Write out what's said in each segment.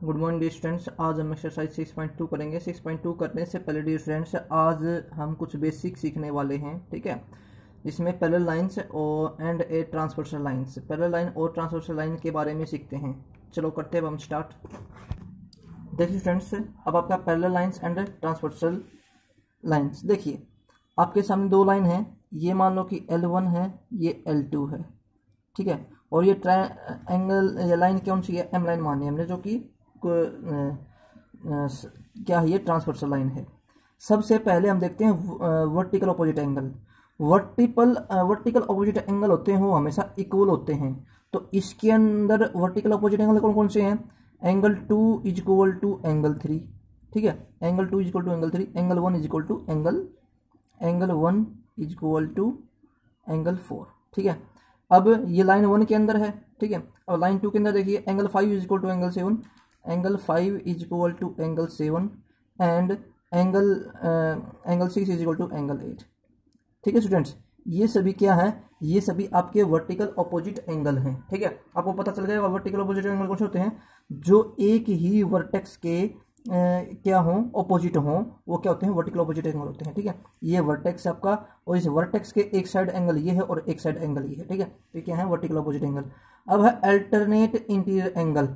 Good morning dear students. आज हम exercise 6.2 करेंगे। 6.2 करने से पहले डियर स्टूडेंट्स आज हम कुछ बेसिक सीखने वाले हैं, ठीक है, जिसमें पैरेलल लाइंस और and a transversal lines, parallel line और ट्रांसवर्सल लाइन के बारे में सीखते हैं। चलो करते हैं अब हम स्टार्ट। देखिए स्टूडेंट्स, अब आपका parallel lines and transversal lines. देखिए आपके सामने दो लाइन है, ये मान लो कि L1 है, ये L2 है, ठीक है, और ये ट्रायंगल लाइन कौन सी है, M लाइन मानी हमने, जो कि क्या है, ये ट्रांसवर्सल लाइन है। सबसे पहले हम देखते हैं vertical opposite angle. Vertical opposite angle होते हैं वो हमेशा इक्वल होते हैं। तो इसके अंदर वर्टिकल अपोजिट एंगल कौन कौन से हैं? Angle 2 is equal to angle 3, ठीक है, angle 2 is equal to angle 3, angle 1 is equal to angle 1 is equal to angle 4, ठीक है। अब ये लाइन 1 के अंदर है, ठीक है। अब लाइन 2 के अंदर देखिए angle 5 is equal to angle 7, angle 5 is equal to angle 7 and angle 6 is equal to angle 8, ठीक है स्टूडेंट्स। ये सभी क्या है? ये सभी आपके वर्टिकल अपोजिट एंगल हैं, ठीक है। आपको पता चल गया वर्टिकल अपोजिट एंगल कौन से होते हैं? जो एक ही वर्टेक्स के क्या हो, अपोजिट हो, वो क्या होते हैं? वर्टिकल अपोजिट एंगल होते हैं, ठीक है। ये वर्टेक्स आपका, और इस वर्टेक्स के एक साइड एंगल ये है और एक साइड एंगल ये है, ठीक है। तो क्या है? Vertical opposite angle. अब है अल्टरनेट इंटीरियर एंगल।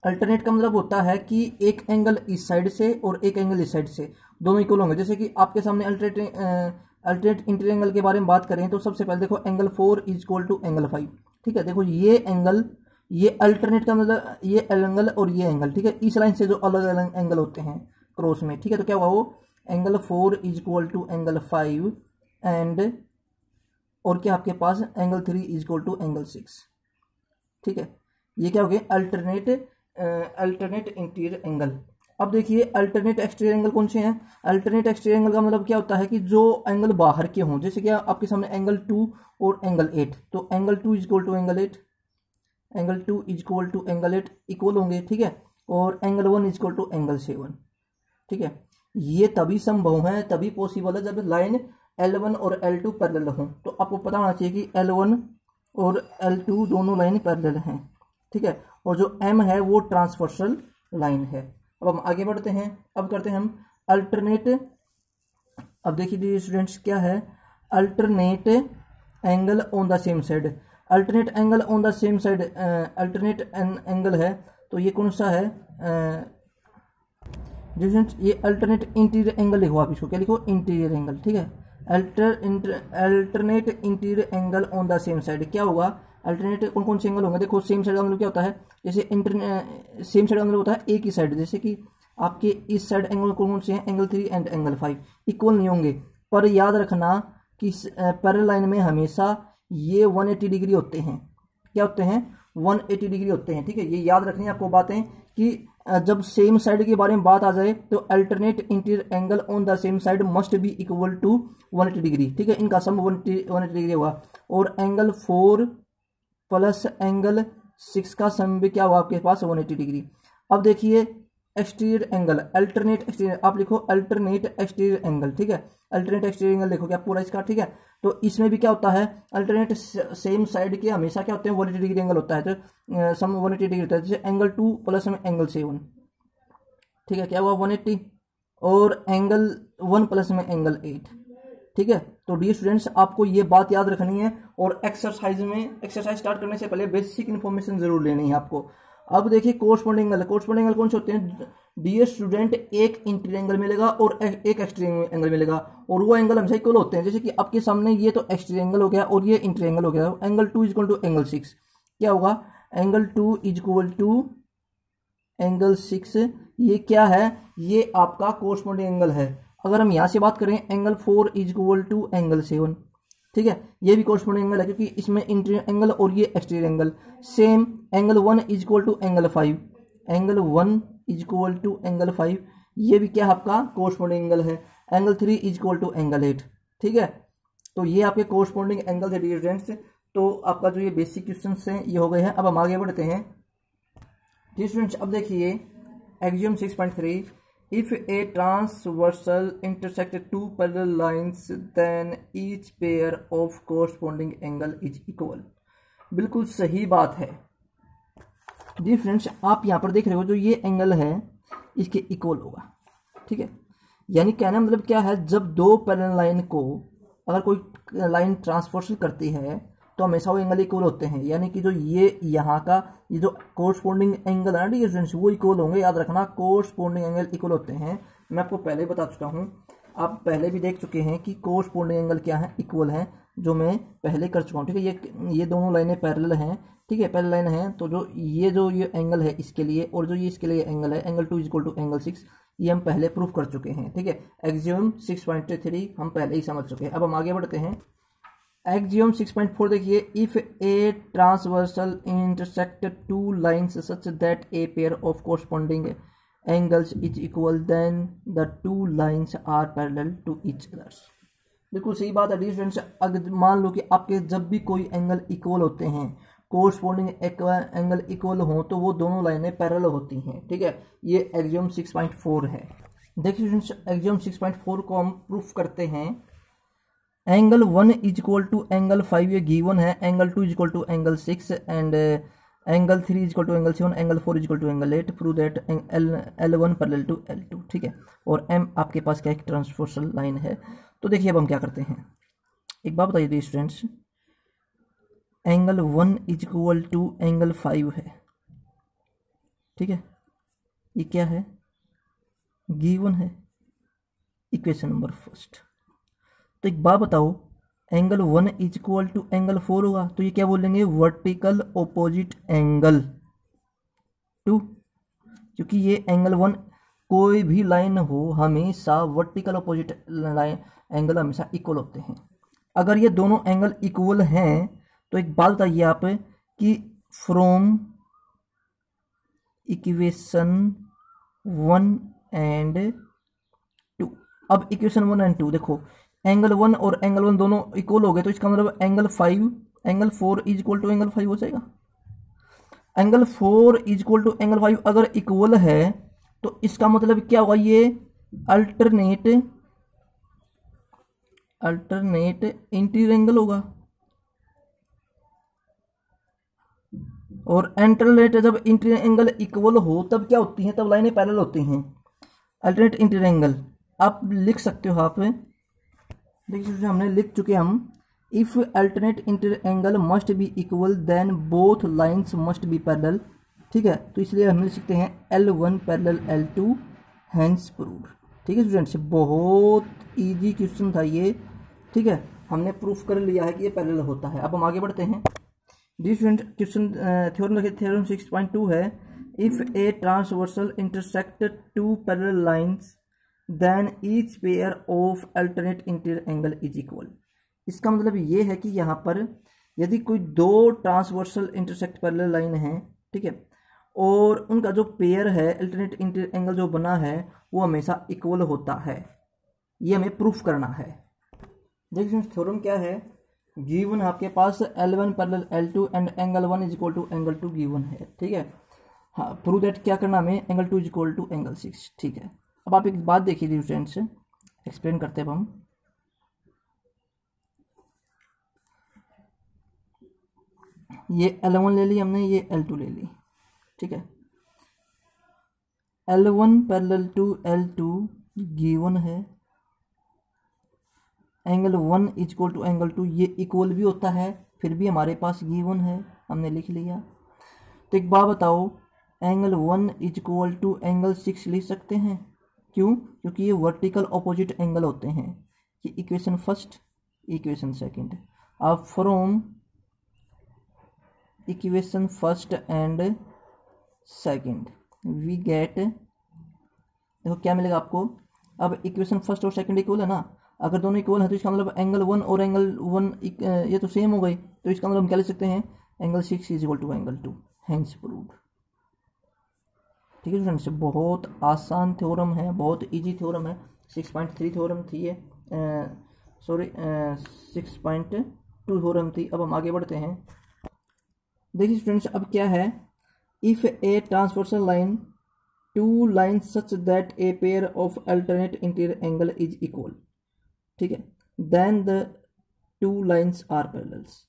अल्टरनेट का मतलब होता है कि एक एंगल इस साइड से और एक एंगल इस साइड से, दोनों इक्वल होंगे। जैसे कि आपके सामने अल्टरनेट इंटीरियर एंगल के बारे में बात करें तो सबसे पहले देखो angle 4 is equal to angle 5, ठीक है। देखो ये एंगल, ये अल्टरनेट का मतलब ये एंगल और ये एंगल, ठीक है, इस लाइन से जो अलग अलग एंगल होते हैं क्रॉस में, ठीक है। तो क्या होगा? वो angle 4 is equal to angle 5 and और क्या आपके पास angle 3 is equal to angle 6, ठीक है। ये क्या हो गया? Alternate interior angle. अब देखिए अल्टरनेट एक्सटीरियर एंगल कौन से हैं? अल्टरनेट एक्सटीरियर एंगल का मतलब क्या होता है कि जो एंगल बाहर के हों, जैसे कि आपके सामने एंगल 2 और एंगल 8, तो angle 2 is equal to angle 8, angle 2 is equal to angle 8 equal होंगे, ठीक है। और angle 1 is equal to angle 7, ठीक है। ये तभी संभव है, तभी पॉसिबल है जब लाइन L1 और L2 पैरेलल हो। तो आपको पता होना चाहिए कि L1 और L2 दोनों लाइन पैरेलल हैं, ठीक है, और जो M है वो ट्रांसवर्सल लाइन है। अब हम आगे बढ़ते हैं, अब करते हैं हम अल्टरनेट। अब देखिए स्टूडेंट्स क्या है? Alternate angle on the same side. Alternate angle on the same side, alternate angle है, तो ये कौन सा है? ये अल्टरनेट इंटीरियर एंगल लिखो, आप इसको क्या लिखो? इंटीरियर एंगल, ठीक है। Alternate interior angle on the same side क्या होगा? अल्टरनेट कौन कौन से एंगल होंगे? देखो सेम साइड का मतलब क्या होता है? जैसे सेम साइड का मतलब होता है एक ही साइड, जैसे कि आपके इस साइड एंगल कौन कौन से हैं? एंगल 3 एंड एंगल 5 इक्वल नहीं होंगे, पर याद रखना कि पैरेलल लाइन में हमेशा ये 180 डिग्री होते हैं। क्या होते हैं? 180 डिग्री होते हैं, ठीक है। ये याद रखनी है आपको बातें कि जब सेम साइड के बारे में बात आ जाए तो alternate interior angle on the same side must be equal to 180 degree, ठीक है। इनका सम 180 डिग्री होगा। और एंगल 4 प्लस एंगल 6 का सम भी क्या हुआ आपके पास? 180 डिग्री। अब देखिए एक्सटीरियर एंगल, अल्टरनेट एक्सटीरियर, आप लिखो अल्टरनेट एक्सटीरियर एंगल, ठीक है। अल्टरनेट एक्सटीरियर एंगल देखो क्या पूरा इसका, ठीक है। तो इसमें भी क्या होता है? अल्टरनेट सेम साइड के हमेशा क्या होते हैं? 180 डिग्री एंगल होता है, तो सम 180 डिग्री होता है। जैसे एंगल 2 प्लस में एंगल 7, ठीक है, क्या हुआ? 180, और एंगल 1 प्लस में एंगल 8, ठीक है। तो डियर स्टूडेंट्स आपको ये बात याद रखनी है, और एक्सरसाइज स्टार्ट करने से पहले बेसिक इन्फॉर्मेशन जरूर लेनी है आपको। अब देखिए कोरस्पॉन्डिंग एंगल। कोरस्पॉन्डिंग एंगल कौन से होते हैं? डियर स्टूडेंट, एक इंटीरियर एंगल मिलेगा और एक एक्सटीरियर एंगल मिलेगा, और वो एंगल हमेशा इक्वल होते हैं। जैसे कि आपके सामने ये तो एक्सटीरियर एंगल हो गया और ये इंटीरियर एंगल हो गया। Angle 2 is equal to angle 6 क्या होगा? Angle 2 is equal to angle 6, ये क्या है? ये आपका कोरस्पॉन्डिंग एंगल है। अगर हम यहां से बात करें angle 4 is equal to angle 7, ठीक है, ये भी कोरस्पॉन्डिंग एंगल है क्योंकि इसमें इंटीरियर एंगल और ये exterior angle same. Angle 1 is equal to angle 5, angle 1 is equal to angle 5, ये भी क्या आपका कोरस्पॉन्डिंग एंगल है। Angle 3 is equal to angle 8, ठीक है। तो ये आपके कोरस्पॉन्डिंग एंगल है डियर फ्रेंड्स। तो आपका जो ये बेसिक क्वेश्चन है ये हो गए हैं। अब हम आगे बढ़ते हैं डियर स्टूडेंट्स। अब देखिए axiom 6.3, if a transversal intersect two parallel lines then each pair of corresponding angle is equal। बिल्कुल सही बात है। डियर फ्रेंड्स, आप यहाँ पर देख रहे हो जो ये एंगल है इसके इक्वल होगा, ठीक है। यानी कहना मतलब क्या है, जब दो पैरेलल लाइन को अगर कोई लाइन ट्रांसवर्सल करती है तो हमेशा वो एंगल इक्वल होते हैं। यानी कि जो ये यहाँ का ये जो कोरस्पोंडिंग एंगल है ना डियर फ्रेंड्स, वो इक्वल होंगे, याद रखना, कोरस्पोंडिंग एंगल इक्वल होते हैं। मैं आपको पहले ही बता चुका हूँ, आप पहले भी देख चुके हैं कि कोरस्पोंडिंग एंगल क्या है, इक्वल है, जो मैं पहले कर चुका हूँ, ठीक है। ये दोनों लाइनें पैरेलल हैं, ठीक है, पैरेलल लाइन है। तो जो ये एंगल है इसके लिए और जो ये इसके लिए एंगल है, एंगल 2 इक्वल टू एंगल 6, ये हम पहले प्रूफ कर चुके हैं, ठीक है। एक्सियम 6.3 हम पहले ही समझ चुके हैं। अब हम आगे बढ़ते हैं। एक्सियम 6.4 देखिए, if a transversal intersect two lines such that a pair of corresponding angles is equal then the two lines are parallel to each others. बिल्कुल सही बात है डियर फ्रेंड्स। अगर मान लो कि आपके जब भी कोई एंगल इक्वल होते हैं, कोरस्पोंडिंग एंगल इक्वल हो, तो वो दोनों लाइनें पैरेलल होती हैं, ठीक है। ये एक्सियम 6.4 है। देखिए फ्रेंड्स, एक्सियम 6.4 को हम प्रूफ करते हैं। Angle 1 is equal to angle 5 ये गिवन है, angle 2 is equal to angle 6 and angle 3 is equal to angle 7, angle 4 is equal to angle 8। Prove that L1 parallel to L2, ठीक है। और M आपके पास क्या एक ट्रांसवर्सल लाइन है। तो देखिए अब हम क्या करते हैं, एक बात बताइए students, angle 1 is equal to angle 5 है, ठीक है, ये क्या है, गिवन है, इक्वेशन नंबर फर्स्ट। तो एक बात बताओ, angle 1 is equal to angle 4 होगा, तो ये क्या बोलेंगे, वर्टिकल ऑपोजिट एंगल 2, क्योंकि ये एंगल 1 कोई भी लाइन हो हमेशा वर्टिकल ऑपोजिट लाइन एंगल हमेशा इक्वल होते हैं। अगर ये दोनों एंगल इक्वल हैं तो एक बात बताइए आप कि फ्रॉम इक्वेशन 1 एंड 2, अब इक्वेशन 1 एंड 2 देखो, एंगल 1 और एंगल 1 दोनों इक्वल हो गए, तो इसका मतलब angle 4 is equal to angle 5 हो जाएगा। Angle 4 is equal to angle 5 अगर इक्वल है तो इसका मतलब क्या होगा, ये अल्टरनेट इंटीरियर एंगल होगा। और अल्टरनेट जब इंटीरियर एंगल इक्वल हो तब क्या होती हैं, तब लाइनें पैरेलल होती हैं। अल्टरनेट इंटीरियर एंगल आप लिख सकते हो, आप देखिए हमने लिख चुके हम, if alternate interior angle must be equal then both lines must be parallel, ठीक है। तो इसलिए हम लिख सकते हैं L1 parallel L2 hence proved, ठीक है स्टूडेंट्स। बहुत इजी क्वेश्चन था ये, ठीक है, हमने प्रूफ कर लिया है कि ये पैरेलल होता है। अब हम आगे बढ़ते हैं। डी स्टूडेंट, क्वेश्चन थ्योरम 6.2 है, if a transversal intersect two parallel lines then each pair of alternate interior angle is equal. इसका मतलब ये है कि यहाँ पर यदि कोई दो ट्रांसवर्सल इंटरसेक्ट पैरेलल लाइन है, ठीक है, और उनका जो पेयर है अल्टरनेट इंटीरियर एंगल जो बना है वो हमेशा इक्वल होता है, ये हमें प्रूफ करना है। देखिए थ्योरम क्या है, गिवन आपके पास L1 parallel L2 and angle 1 is equal to angle 2 given है, ठीक है। हाँ, प्रूव दैट क्या करना हमें, angle 2 is equal to angle 6, ठीक है। अब आप एक बात देखिए स्टूडेंट्स, एक्सप्लेन करते हैं हम। ये L1 ले ली हमने, ये L2 ले ली, ठीक है। L1 parallel to L2 given है, angle 1 is equal to angle 2 ये इक्वल भी होता है, फिर भी हमारे पास गिवन है, हमने लिख लिया। तो एक बात बताओ, angle 1 is equal to angle 6 लिख सकते हैं, क्यों, क्योंकि ये वर्टिकल ऑपोजिट एंगल होते हैं। ये इक्वेशन फर्स्ट, इक्वेशन सेकंड। अब from equation first and second we get, देखो क्या मिलेगा आपको, अब इक्वेशन फर्स्ट और सेकंड इक्वल है ना, अगर दोनों इक्वल है तो इसका मतलब एंगल 1 और एंगल 1 ये तो सेम हो गई, तो इसका मतलब हम क्या लिख सकते हैं, angle 6 is equal to angle 2 hence proved, ठीक है स्टूडेंट्स। बहुत आसान थ्योरम है, बहुत इजी थ्योरम है। 6.3 थ्योरम थी ये, 6.2 थ्योरम थी। अब हम आगे बढ़ते हैं। देखिए स्टूडेंट्स, अब क्या है, if a transversal line two line such that a pair of alternate interior angle is equal, ठीक है, then the two lines are parallels.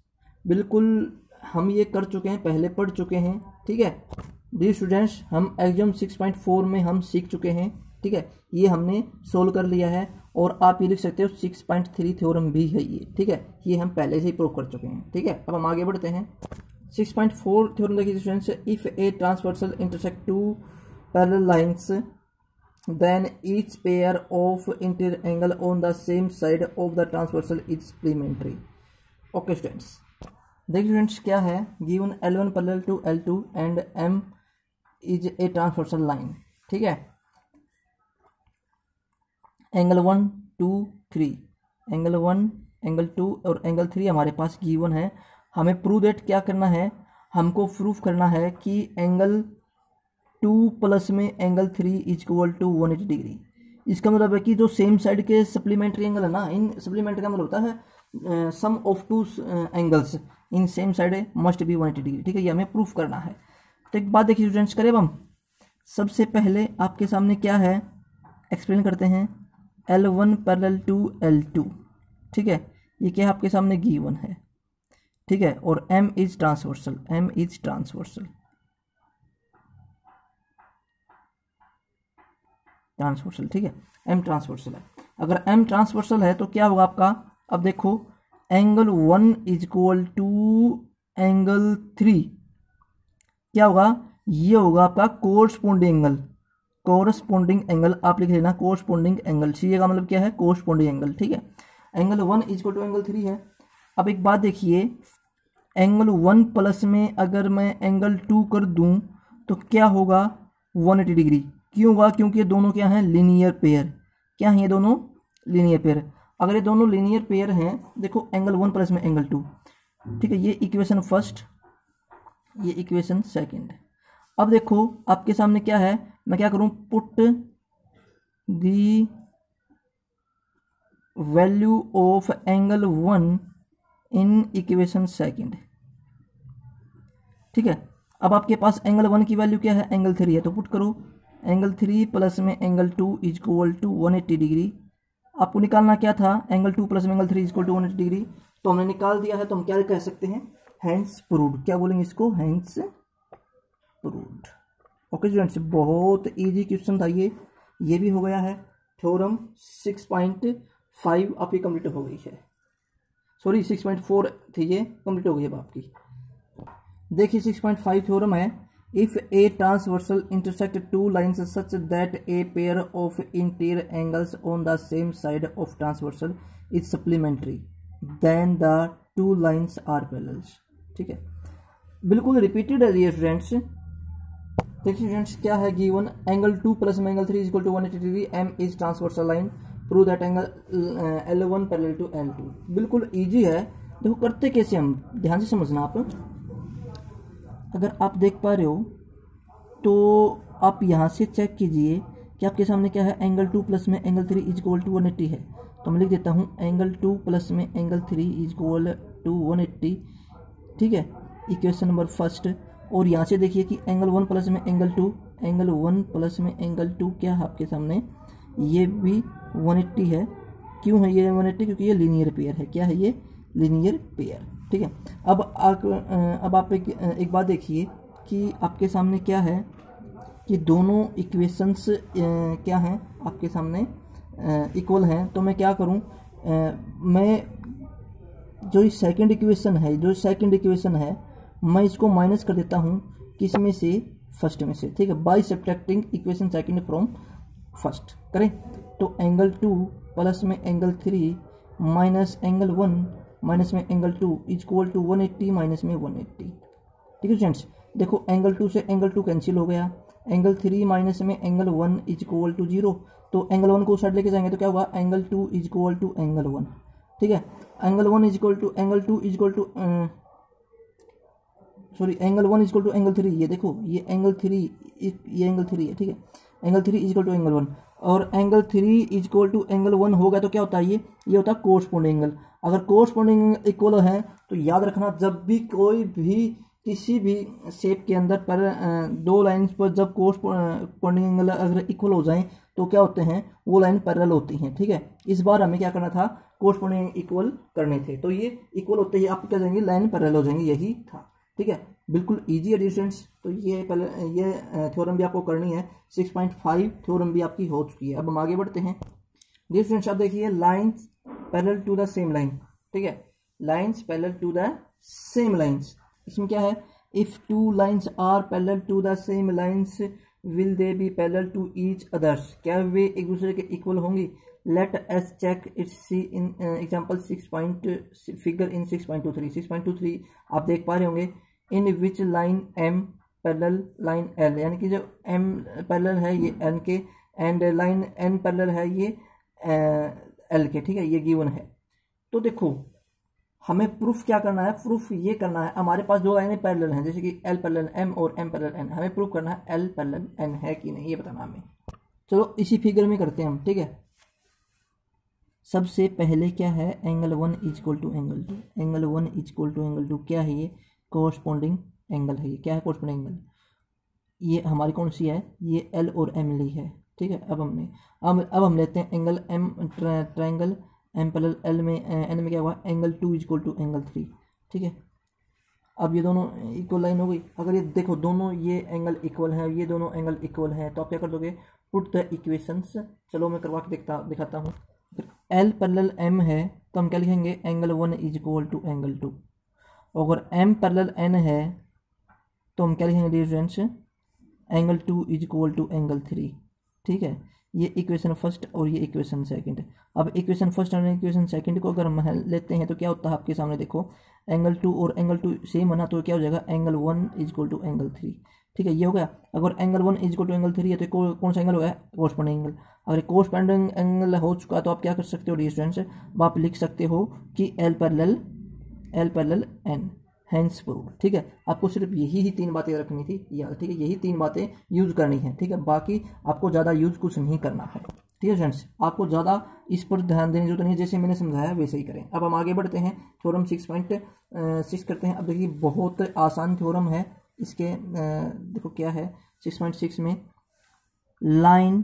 बिल्कुल हम ये कर चुके हैं, पहले पढ़ चुके हैं, ठीक है। डियर स्टूडेंट्स, हम एग्जाम 6.4 में हम सीख चुके हैं, ठीक है, ये हमने सोल्व कर लिया है। और आप ये लिख सकते हो 6.3 थ्योरम भी है ये, ठीक है, ये हम पहले से ही प्रूव कर चुके हैं, ठीक है। अब हम आगे बढ़ते हैं। 6.4 थ्योरम देखिए students, if a transversal intersect two parallel lines then each pair of interior angle on the same side of the transversal is supplementary। Okay students, देखिए स्टूडेंट्स क्या है, given L1 parallel to L2 and M is a transversal line, ठीक है। Angle 1 2 3, angle 1 angle 2 और angle 3 हमारे पास given है। हमें prove that क्या करना है, हमको प्रूफ करना है कि एंगल 2 प्लस में angle 3 is equal to 180 degree. इसका मतलब है कि जो सेम साइड के सप्लीमेंट्री एंगल है ना, इन सप्लीमेंट्री का मतलब होता है sum of two angles in same side must be 180 degree, ठीक है, ये हमें प्रूफ करना है। तो एक बात देखिए स्टूडेंट्स, करें हम सबसे पहले आपके सामने क्या है, एक्सप्लेन करते हैं। L1 पैरेलल टू L2, ठीक है, ये क्या आपके सामने गिवन है, ठीक है, और M is transversal, M is transversal, transversal, ठीक है, M ट्रांसवर्सल है। अगर M ट्रांसवर्सल है तो क्या होगा आपका, अब देखो angle 1 is equal to angle 3, क्या होगा, ये होगा आपका कोरस्पोंडिंग एंगल, कोरस्पोंडिंग एंगल आप लिख लेना, कोरस्पोंडिंग एंगल, सी का मतलब क्या है, कोरस्पोंडिंग एंगल, ठीक है। Angle 1 is equal to angle 3 है। अब एक बात देखिए, एंगल 1 प्लस में अगर मैं एंगल 2 कर दूं तो क्या होगा, 180 डिग्री। क्यों होगा, क्योंकि ये दोनों क्या हैं, लीनियर पेयर, क्या हैं ये दोनों, लीनियर पेयर। अगर ये दोनों लीनियर पेयर हैं, देखो एंगल 1 प्लस में एंगल 2, ठीक है, ये इक्वेशन फर्स्ट, ये इक्वेशन सेकंड। अब देखो आपके सामने क्या है, मैं क्या करूं, put the value of angle 1 in equation second, ठीक है। अब आपके पास एंगल 1 की वैल्यू क्या है, एंगल 3 है, तो पुट करो एंगल 3 प्लस में angle 2 is equal to 180 degree. आपको निकालना क्या था, एंगल 2 प्लस में angle 3 is equal to 180 degree, तो हमने निकाल दिया है। तो हम क्या कह सकते हैं, हैंस प्रूव्ड, क्या बोलेंगे इसको, हैंस प्रूव्ड। ओके स्टूडेंट्स, बहुत इजी क्वेश्चन था ये भी हो गया है। थ्योरम 6.5 आपकी कंप्लीट हो गई है, सॉरी 6.4 थी, ये कंप्लीट हो गई है आपकी। देखिए 6.5 थ्योरम है, if a transversal intersect two lines such that a pair of interior angles on the same side of transversal is supplementary then the two lines are parallels, ठीक है, बिल्कुल रिपीटेड है ये स्टूडेंट्स। देखिए स्टूडेंट्स क्या है given, angle 2 plus में angle 3 is equal to 180 degree, M is transversal line, prove that angle L1 parallel to L2। बिल्कुल इजी है। देखो करते कैसे हम, ध्यान से समझना आप। अगर आप देख पा रहे हो तो आप यहाँ से चेक कीजिए कि आपके सामने क्या है, एंगल 2 प्लस में एंगल 3 इज इक्वल टू 180 है, तो मैं लिख देता हूँ एंगल 2 प्लस में एंगल 3 इज इक्वल टू 180, ठीक है, इक्वेशन नंबर फर्स्ट। और यहाँ से देखिए कि एंगल 1 प्लस में एंगल 2, एंगल 1 प्लस में एंगल 2 क्या है आपके सामने, ये भी 180 है। क्यों है ये 180, क्योंकि ये लीनियर पेयर है, क्या है ये, लीनियर पेयर, ठीक है। अब आप एक बात देखिए कि आपके सामने क्या है कि दोनों इक्वेशंस क्या हैं आपके सामने, इक्वल हैं। तो मैं क्या करूं, मैं जो सेकंड इक्वेशन है मैं इसको माइनस कर देता हूं, किस में से, फर्स्ट में से, ठीक है, by subtracting equation second from first. करें तो एंगल 2 प्लस में एंगल 3 माइनस एंगल 1 माइनस में angle 2 is equal to 180 minus में 180, ठीक है स्टूडेंट्स। देखो एंगल 2 से एंगल 2 कैंसिल हो गया, एंगल 3 माइनस में एंगल 1 इज इक्वल टू 0, तो एंगल 1 को साइड लेके जाएंगे तो क्या होगा, angle 2 is equal to angle 1, ठीक है। Angle 1 is equal to angle 2 is equal to sorry angle 1 is equal to angle 3, ये देखो ये एंगल 3, ये एंगल 3 है, ठीक है, angle 3 is equal to angle 1, और angle 3 is equal to angle 1 होगा तो क्या होता है, ये होता है कोरस्पोंडिंग एंगल। अगर कोरस्पोंडिंग इक्वल है तो याद रखना, जब भी कोई भी किसी भी शेप के अंदर पर दो लाइंस पर जब कोरस्पोंडिंग एंगल अगर इक्वल हो जाएं तो क्या होते हैं, वो लाइन पैरेलल होती हैं, ठीक है। इस बार हमें क्या करना था, कोरस्पोंडिंग इक्वल करने थे, तो ये इक्वल होते ही आप क्या जाएंगे, लाइन पैरेलल हो जाएंगे, यही था, ठीक है, बिल्कुल इजी है डियर स्टूडेंट्स। तो ये पहले ये थ्योरम भी आपको करनी है। 6.5 थ्योरम भी आपकी हो चुकी है। अब हम आगे बढ़ते हैं डियर स्टूडेंट्स। अब देखिए lines parallel to the same line, ठीक है, lines parallel to the same lines. इसमें क्या है, if two lines are parallel to the same lines will they be parallel to each others, क्या वे एक दूसरे के इक्वल होंगी। Let's check it's see in example figure in 6.23। 6.23 आप देख पा रहे होंगे, in which line m parallel line l, यानी कि जो एम पैरेलल है ये एन के, एंड लाइन एन पैरेलल है ये एल के, ठीक है, ये गिवन है। तो देखो हमें प्रूफ क्या करना है, प्रूफ ये करना है, हमारे पास दो लाइनें पैरेलल हैं, जैसे कि एल पैरेलल एम और एम पैरेलल एन, हमें प्रूफ करना है एल पैरेलल एन है कि नहीं, ये बताना हमें। चलो इसी फिगर में करते हैं हम, ठीक है। सबसे पहले क्या है, angle 1 is equal to angle 2, angle 1 is equal to angle 2 क्या है, ये कोरस्पॉन्डिंग एंगल है। ये क्या है, कोरस्पॉन्डिंग एंगल, ये हमारी कौन सी है, ये एल और एम ली है, ठीक है। अब हम लेते हैं angle M, triangle M parallel L में एन में क्या हुआ, angle 2 is equal to angle 3, ठीक है। अब ये दोनों इक्वल लाइन हो गई। अगर ये देखो दोनों ये एंगल इक्वल है, ये दोनों एंगल इक्वल है, तो आप क्या कर दोगे, पुट द इक्वेशंस। चलो मैं करवा के दिखाता हूँ। एल पैरेलल एम है तो हम क्या लिखेंगे, angle 1 is equal to angle 2। अगर एम पैरेलल एन है तो हम क्या लिखेंगे dear students, angle 2 is equal to angle 3, ठीक है। ये इक्वेशन फर्स्ट और ये इक्वेशन सेकंड। अब इक्वेशन फर्स्ट और इक्वेशन सेकंड को अगर हम लेते हैं तो क्या होता है, आपके सामने देखो, एंगल 2 और एंगल 2 सेम है ना, तो क्या हो जाएगा, angle 1 is equal to angle 3, ठीक है, ये हो गया। अगर angle 1 is equal to angle 3 है तो कौन सा एंगल हो गया, कोरस्पॉन्डिंग एंगल। अगर कोरस्पॉन्डिंग एंगल हो चुका तो आप क्या कर सकते हो डियर स्टूडेंट्स, आप लिख सकते हो कि L parallel N, hence prove, ठीक है। आपको सिर्फ यही ही 3 बातें रखनी थी याद, ठीक है, यही 3 बातें यूज करनी है, ठीक है, बाकी आपको ज़्यादा यूज कुछ नहीं करना है, ठीक है फ्रेंड्स। आपको ज़्यादा इस पर ध्यान देने की जरूरत नहीं है, जैसे मैंने समझाया वैसे ही करें। अब हम आगे बढ़ते हैं, थ्योरम 6.6 करते हैं। अब देखिए बहुत आसान थ्योरम है इसके, देखो क्या है 6.6 में, line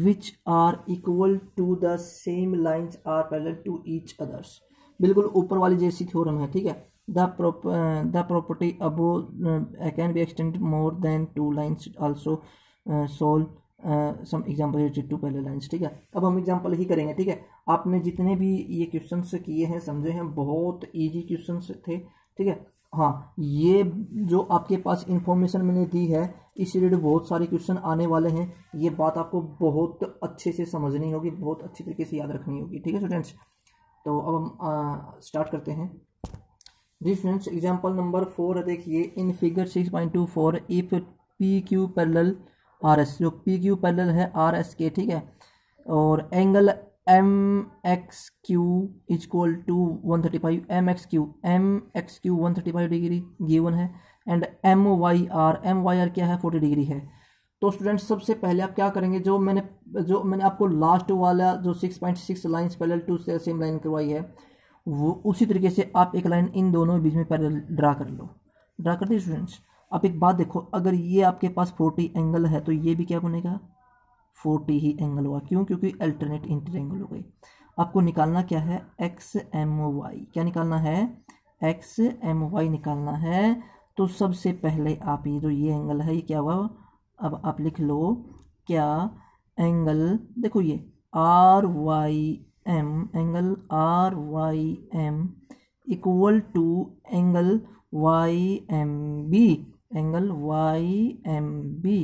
which are equal to the same lines are parallel to each others, बिल्कुल ऊपर वाली जैसी थ्योरम है, ठीक है। The property above can be extended more than 2 lines also solve some example related to parallel lines, ठीक है। अब हम एग्जांपल ही करेंगे, ठीक है। आपने जितने भी ये क्वेश्चंस किए हैं समझे हैं, बहुत इजी क्वेश्चंस थे, ठीक है। हाँ, ये जो आपके पास इंफॉर्मेशन मैंने दी है इस रिलेटेड बहुत सारे क्वेश्चन आने वाले हैं, ये बात आपको बहुत अच्छे से समझनी होगी, बहुत अच्छी तरीके से याद रखनी होगी, ठीक है स्टूडेंट्स। तो अब हम स्टार्ट करते हैं जी फ्रेंड्स। एग्जाम्पल नंबर 4 है, देखिए in figure 6.24 if P Q parallel R S, जो पी क्यू पैरेलल है आर एस के, ठीक है, और angle M X Q is equal to 135, M X Q 135 degree given है, एंड एम वाई आर क्या है 40 डिग्री है। तो स्टूडेंट्स सबसे पहले आप क्या करेंगे, जो मैंने आपको लास्ट वाला जो 6.6 lines parallel to same line करवाई है, वो उसी तरीके से आप एक लाइन इन दोनों बीच में पैरेलल ड्रा कर लो, ड्रा कर दिए स्टूडेंट्स। अब एक बात देखो, अगर ये आपके पास 40 एंगल है तो ये भी क्या बनेगा, 40 ही एंगल हुआ, क्यों, क्योंकि अल्टरनेट इंटरएंगल हो गई। आपको निकालना क्या है, एक्स एम वाई, क्या निकालना है, एक्स एम वाई निकालना है। तो सबसे पहले आप ये जो ये एंगल है ये क्या हुआ, अब आप लिख लो क्या, एंगल देखो ये R Y M, angle R Y M equal to angle Y M B, angle Y M B,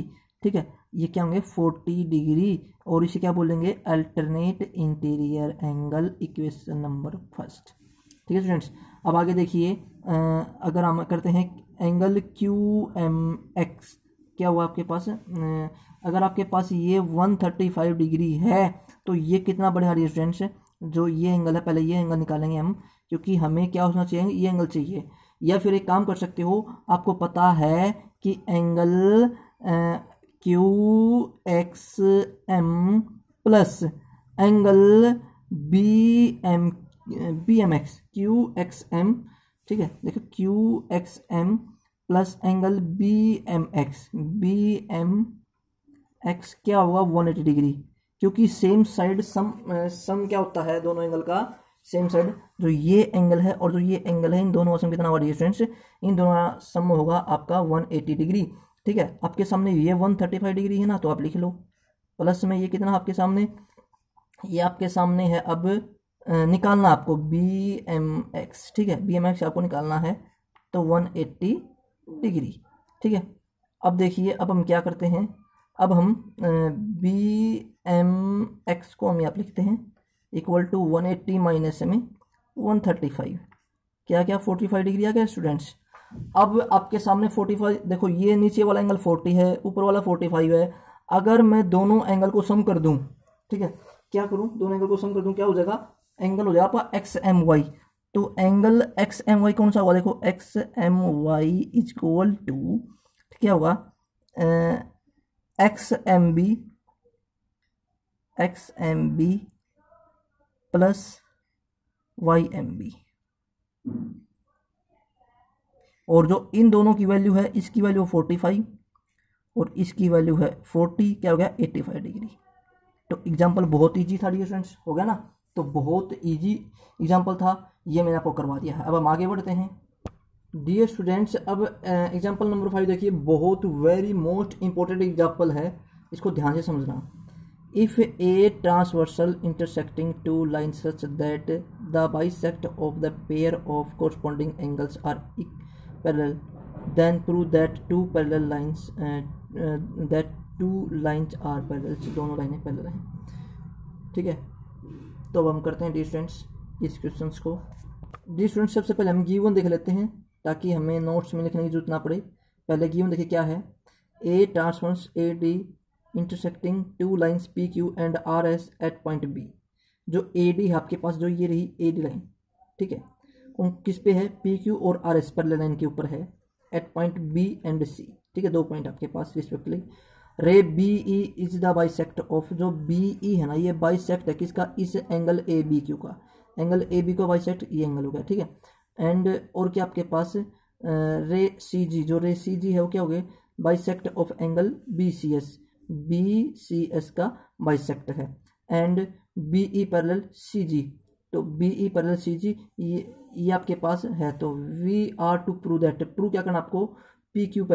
ठीक है, ये क्या होंगे 40 डिग्री, और इसे क्या बोलेंगे, alternate interior angle, equation number first, ठीक है स्टूडेंट्स। अब आगे देखिए, अगर हम करते हैं एंगल क्यू एम एक्स, क्या हुआ आपके पास, अगर आपके पास ये 135 डिग्री है तो ये कितना बढ़िया डियर स्टूडेंट्स, जो ये एंगल है पहले ये एंगल निकालेंगे हम, क्योंकि हमें क्या होना चाहिए, ये एंगल चाहिए। या फिर एक काम कर सकते हो, आपको पता है कि angle Q X M plus angle B M X, Q X M, ठीक है, देखो Q X M plus angle B M X क्या होगा 180 डिग्री, क्योंकि सेम साइड सम क्या होता है दोनों एंगल का सेम साइड जो ये एंगल है और जो ये एंगल है, इन दोनों का सम कितना होगा डियर स्टूडेंट्स, इन दोनों का सम होगा आपका 180 डिग्री। ठीक है, आपके सामने ये 135 डिग्री है ना, तो आप लिख लो प्लस में ये कितना आपके सामने, ये आपके सामने है। अब निकालना आपको BMX, ठीक है, BMX आपको निकालना है, तो 180 डिग्री। ठीक है, अब देखिए, अब हम क्या करते हैं, अब हम BMX को हम यहाँ लिखते हैं इक्वल टू 180 माइनस में 135, क्या क्या 45 डिग्री आ गया स्टूडेंट्स। अब आपके सामने 45, देखो ये नीचे वाला एंगल 40 है, ऊपर वाला 45 है। अगर मैं दोनों एंगल को सम कर दूं, ठीक है, क्या करूं, दोनों एंगल को सम कर दूं, क्या हो जाएगा, एंगल हो जाएगा आपका XMY। तो एंगल XMY कौन सा होगा, देखो XMY इक्वल टू क्या होगा, XMB प्लस YMB, और जो इन दोनों की वैल्यू है, इसकी वैल्यू 45 और इसकी वैल्यू है 40, क्या हो गया 85 डिग्री। तो एग्जाम्पल बहुत इजी था डियर स्टूडेंट्स, हो गया ना, तो बहुत इजी एग्जाम्पल था, ये मैंने आपको करवा दिया है। अब हम आगे बढ़ते हैं डियर स्टूडेंट्स। अब एग्जाम्पल नंबर 5 देखिए, बहुत वेरी मोस्ट इंपॉर्टेंट एग्जाम्पल है, इसको ध्यान से समझना। If a transversal intersecting two lines such that the bisect of the pair of corresponding angles are parallel, then prove that two parallel lines that two lines are parallel, दोनों लाइनें parallel हैं। ठीक है, तो अब हम करते हैं डियर स्टूडेंट्स इस क्वेश्चंस को। डियर स्टूडेंट्स, सबसे पहले हम गिवन देख लेते हैं ताकि हमें नोट्स में लिखने की जरूरत ना पड़े। पहले गिवन देखिए क्या है, a transforms AD intersecting two lines PQ and RS at point B। जो AD है आपके पास, जो ये रही AD लाइन, ठीक है, किस पे है, PQ और RS पैरेलल लाइन के ऊपर है, at point B and C। ठीक है, 2 पॉइंट आपके पास respectively. Ray BE is the bisect of, जो BE है ना, ये बाइसेक्ट है किसका, इस एंगल ABQ का, एंगल AB को बाइसेक्ट ये एंगल हो गया। ठीक है, एंड और क्या आपके पास रे CG, जो रे CG है वो क्या हो गया, बाइसेक्ट ऑफ एंगल BCS का बाइसेक्ट है, एंड BE पैरेलल CG, तो BE पैरेलल CG ये आपके पास है। तो we are to prove that, prove क्या करना आपको, PQ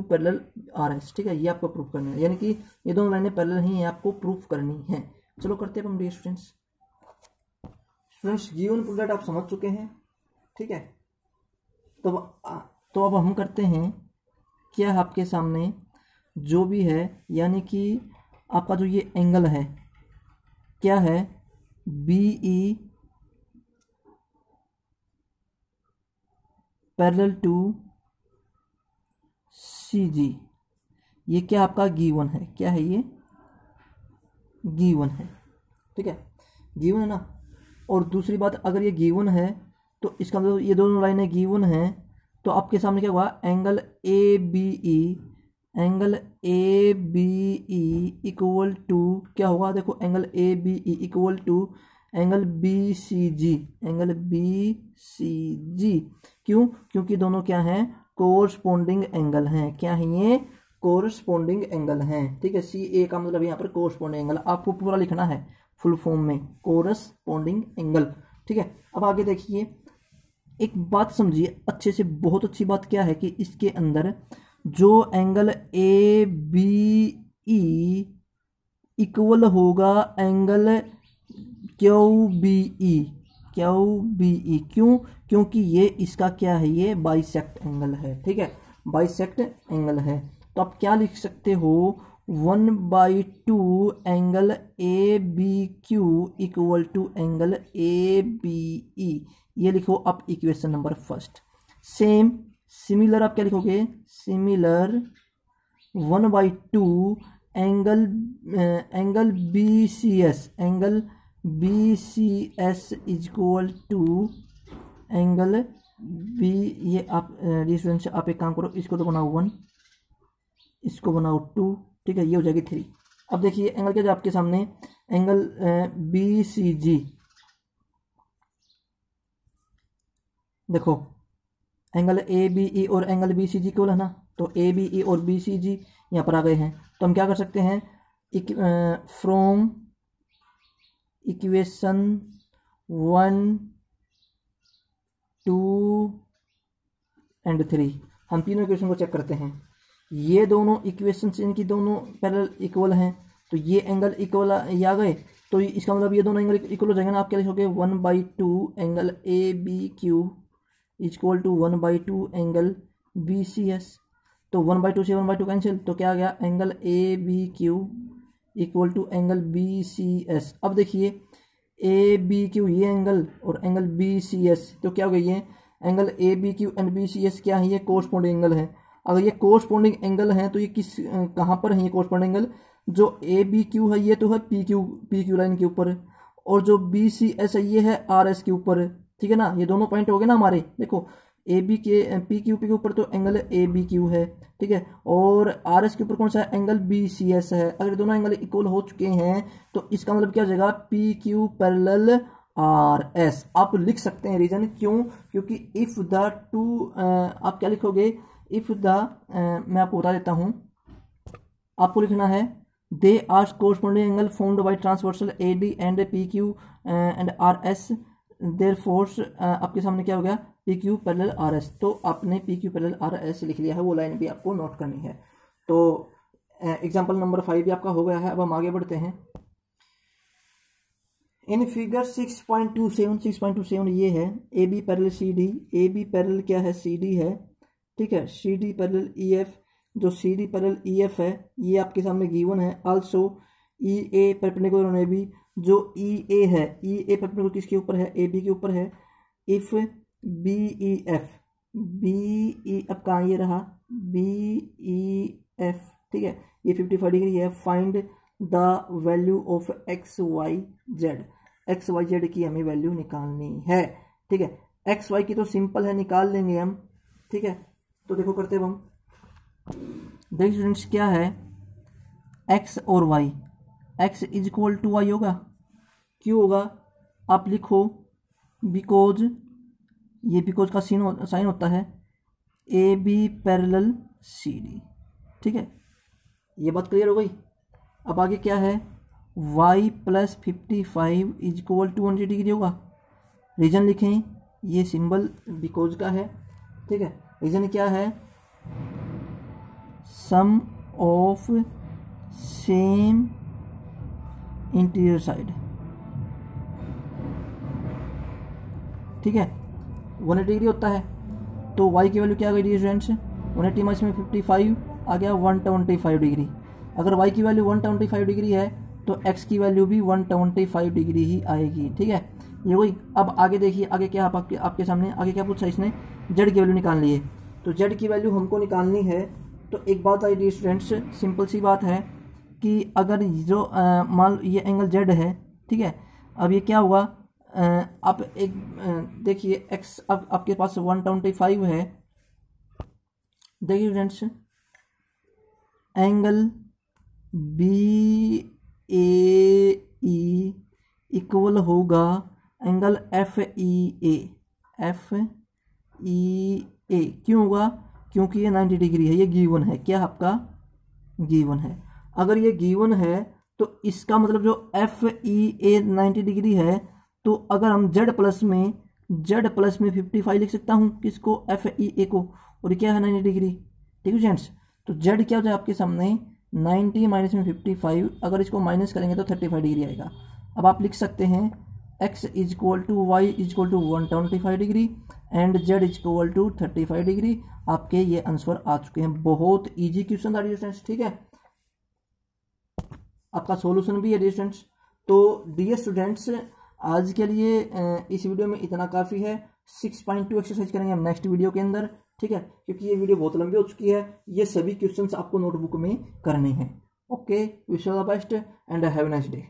पैरेलल RS। ठीक है, ये आपको प्रूव करना है, यानी कि ये दोनों लाइनें पैरेलल ही हैं, आपको प्रूफ करनी है। चलो करते हैं हम dear students. Given proof that आप समझ चुके हैं। ठीक है, तो अब हम करते हैं क्या, आपके सामने जो भी है, यानी कि आपका जो ये एंगल है क्या है, BE पैरेलल टू CG, ये क्या आपका गिवन है, क्या है ये गिवन है। ठीक है, गिवन है ना। और दूसरी बात, अगर ये गिवन है तो इसका मतलब ये दोनों लाइनें गिवन हैं, तो आपके सामने क्या हुआ, एंगल ABE इक्वल टू क्या होगा, देखो angle ABE equal to angle BCG, क्यों, क्योंकि दोनों क्या हैं, कोरस्पोंडिंग एंगल हैं। क्या है ये, कोरस्पोंडिंग एंगल हैं। ठीक है, CA का मतलब यहाँ पर कोरस्पोंडिंग एंगल, आपको पूरा लिखना है फुल फॉर्म में, कोरस्पोंडिंग एंगल। ठीक है, अब आगे देखिए, एक बात समझिए अच्छे से, बहुत अच्छी बात क्या है कि इसके अंदर जो एंगल ABE इक्वल होगा एंगल QBE, क्यों, क्योंकि ये इसका क्या है, ये बाइसेक्ट एंगल है। ठीक है, बाइसेक्ट एंगल है, तो आप क्या लिख सकते हो, 1/2 angle ABQ equal to angle ABE, ये लिखो आप इक्वेशन नंबर फर्स्ट। सिमिलर आप क्या लिखोगे, similar 1/2 angle BCS equal to angle B। ये आप स्टूडेंट्स आप एक काम करो, इसको तो बनाओ 1, इसको बनाओ 2, ठीक है, ये हो जाएगी 3। अब देखिए एंगल क्या, जो आपके सामने एंगल BCG, देखो एंगल ABE और एंगल BCG इक्वल है ना, तो ABE और BCG यहाँ पर आ गए हैं। तो हम क्या कर सकते हैं, फ्रॉम इक्वेशन 1, 2 एंड 3, हम तीनों इक्वेशन को चेक करते हैं। ये दोनों इक्वेशंस इनकी दोनों पैरेलल इक्वल हैं, तो ये एंगल इक्वल ये आ गए, तो इसका मतलब ये दोनों एंगल इक्वल हो जाएंगे ना। आप क्या लिखोगे 1/2 angle ABQ equal to 1/2 angle BCS। तो 1/2 से 1/2 कैंसिल, तो क्या आ गया angle ABQ equal to angle BCS। अब देखिए ABQ ये एंगल और एंगल BCS, तो क्या हो गया ये एंगल ABQ एंड BCS क्या है, ये कोरस्पॉन्डिंग एंगल है। अगर ये कोरस्पॉन्डिंग एंगल है तो ये किस कहाँ पर है, ये कोरस्पॉन्डिंग एंगल जो ABQ है ये तो है PQ लाइन के ऊपर, और जो BCS है ये है RS के ऊपर, ठीक है ना। ये दोनों पॉइंट हो गए ना हमारे, देखो AB के PQ के ऊपर तो एंगल ABQ है, ठीक है, और RS के ऊपर कौन सा है एंगल BCS है। अगर दोनों एंगल इक्वल हो चुके हैं तो इसका मतलब क्या हो जाएगा PQ पैरेलल RS। आप लिख सकते हैं रीजन क्यों, क्योंकि इफ द टू आप क्या लिखोगे इफ द मैं आपको बता देता हूं, आपको लिखना है they are corresponding angle formed by transversal AD and PQ and RS, therefore आपके सामने क्या हो गया PQ पैरेलल RS। तो आपने PQ पैरेलल RS लिख लिया है, वो लाइन भी आपको नोट करनी है। तो एग्जांपल नंबर 5 भी आपका हो गया है। अब हम आगे बढ़ते हैं। इन फिगर 6.27 ये है AB parallel CD, AB parallel क्या है CD है, ठीक है, CD पैरेलल EF, जो CD पैरेलल EF है ये आपके सामने गिवन है। Also EA perpendicular on AB, जो EA है EA परपेंडिकुलर किसके ऊपर है AB के ऊपर है। इफ BEF अब कहाँ ये रहा BEF, ठीक है, ये 55 डिग्री है। Find the value of XYZ की हमें वैल्यू निकालनी है, ठीक है। XY की तो सिंपल है, निकाल लेंगे हम, ठीक है। तो देखो करते हैं हम, देखिए स्टूडेंट्स क्या है X और Y, X is equal to Y होगा, क्यों होगा आप लिखो बिकॉज, ये बिकॉज का साइन होता है AB पैरेलल CD, ठीक है, ये बात क्लियर हो गई। अब आगे क्या है Y plus 55 is equal to 100 degree होगा। रीजन लिखें, ये सिंबल बिकॉज का है, ठीक है। रीजन क्या है sum of same interior side, ठीक है, 180 डिग्री होता है। तो y की वैल्यू क्या आ गई स्टूडेंट्स 180 माइनस में 55 आ गया 125 डिग्री। अगर y की वैल्यू 125 डिग्री है तो x की वैल्यू भी 125 डिग्री ही आएगी, ठीक है, ये वही। अब आगे देखिए आगे क्या आपके सामने आगे क्या पूछा इसने, z की वैल्यू निकालनी है। तो z की वैल्यू हमको निकालनी है, तो एक बात आई स्टूडेंट्स, सिंपल सी बात है कि अगर जो मान ये एंगल z है, ठीक है, अब ये क्या हुआ आप एक देखिए x अब आपके पास 125 है। देखिए स्टूडेंट्स एंगल BAE इक्वल होगा एंगल FEA, क्यों होगा, क्योंकि ये 90 डिग्री है, ये गिवन है, क्या आपका गिवन है। अगर ये गिवन है तो इसका मतलब जो FEA 90 डिग्री है, तो अगर हम Z प्लस में 55 लिख सकता हूँ किसको FEA को, और क्या है 90 डिग्री, ठीक है जेंट्स। तो Z क्या हो जाए आपके सामने 90 माइनस में 55, अगर इसको माइनस करेंगे तो 35 डिग्री आएगा। अब आप लिख सकते हैं x is equal to Y is equal to 125 degree and z is equal to 35 degree. आपके ये आंसर आ चुके हैं। बहुत इजी क्वेश्चन था डियर स्टूडेंट्स, ठीक है, आपका सॉल्यूशन भी है डियर स्टूडेंट्स। तो डियर स्टूडेंट्स आज के लिए इस वीडियो में इतना काफ़ी है। 6.2 एक्सरसाइज करेंगे हम नेक्स्ट वीडियो के अंदर, ठीक है, क्योंकि ये वीडियो बहुत लंबी हो चुकी है। ये सभी क्वेश्चंस आपको नोटबुक में करने हैं। Okay, wish all the best and have a nice day.